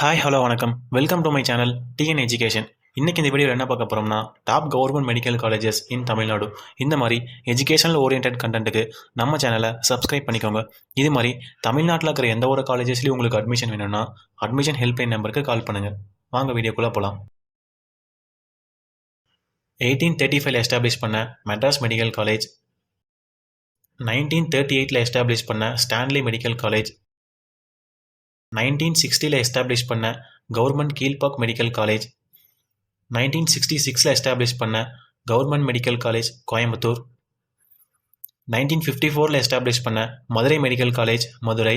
Hi hello வணக்கம். Welcome to my channel TN education. இன்றைக்கி இந்த வீடியோவில் என்ன பார்க்க போகிறோம்னா, டாப் கவர்மெண்ட் மெடிக்கல் காலேஜஸ் இன் தமிழ்நாடு. இந்த மாதிரி எஜுகேஷனல் ஓரியன்ட் கண்டென்ட்டுக்கு நம்ம சேனலை சப்ஸ்கிரைப் பண்ணிக்கோங்க. இது மாதிரி தமிழ்நாட்டில் இருக்கிற எந்த ஒரு காலேஜஸ்லையும் உங்களுக்கு அட்மிஷன் வேணும்னா அட்மிஷன் ஹெல்ப்லைன் நம்பருக்கு கால் பண்ணுங்கள். வாங்க வீடியோக்குள்ளே போகலாம். 1835 எஸ்டாப்ளிஷ் பண்ண மெட்ராஸ் மெடிக்கல் காலேஜ், 1938 எஸ்டாப்ளிஷ் பண்ண ஸ்டான்லி மெடிக்கல் காலேஜ், 1960 எஸ்டாப்ளிஷ் பண்ண government Kilpauk medical college, 1966 establish பண்ண government medical college Coimbatore, 1954 establish பண்ண Madurai medical college Madurai,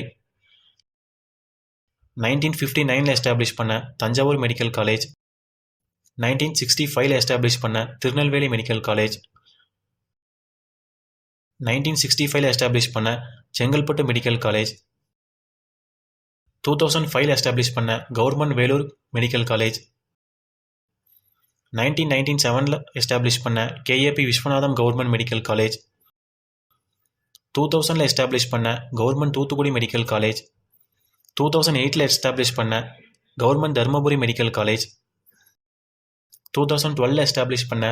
1959 establish பண்ண தஞ்சாவூர் மெடிக்கல் காலேஜ், 1965 எஸ்டாப்ளிஷ் பண்ண திருநெல்வேலி மெடிக்கல் காலேஜ், 1965 எஸ்டாப்ளிஷ் பண்ண செங்கல்பட்டு மெடிக்கல் காலேஜ், 2005 எஸ்டாப்ளிஷ் பண்ண government Vellore medical college, 1997 establish பண்ண KAP Viswanatham government medical college, 2000 establish பண்ண government Thoothukudi medical college, 2008 establish பண்ண government Dharmapuri medical college, 2012 establish பண்ண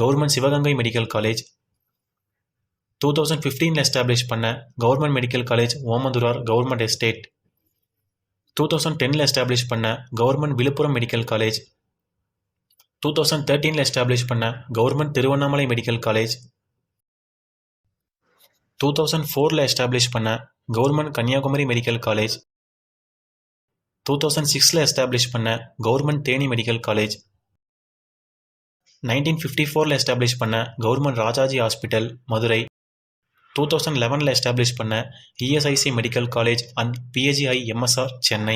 government Sivaganga medical college, 2015 establish பண்ண government medical college Omandurar government estate, 2010 establish பண்ண government Villupuram medical college, 2013 establish பண்ண government Tiruvannamalai medical college, 2004 establish பண்ண government Kanyakumari medical college, 2006 establish பண்ண government Theni medical college, 1954 establish பண்ண government Rajaji hospital Madurai, 2011 establish பண்ண ESIC medical college and PHI MSR Chennai.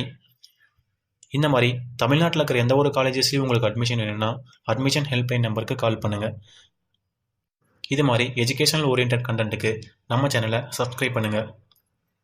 இந்த மாதிரி தமிழ்நாட்டில் இருக்கிற எந்த ஒரு காலேஜஸ்லையும் உங்களுக்கு அட்மிஷன் வேணும்னா அட்மிஷன் ஹெல்ப்லைன் நம்பருக்கு கால் பண்ணுங்கள். இது மாதிரி எஜுகேஷனல் ஓரியன்ட் கண்டென்ட்டுக்கு நம்ம சேனலை சப்ஸ்கிரைப் பண்ணுங்கள்.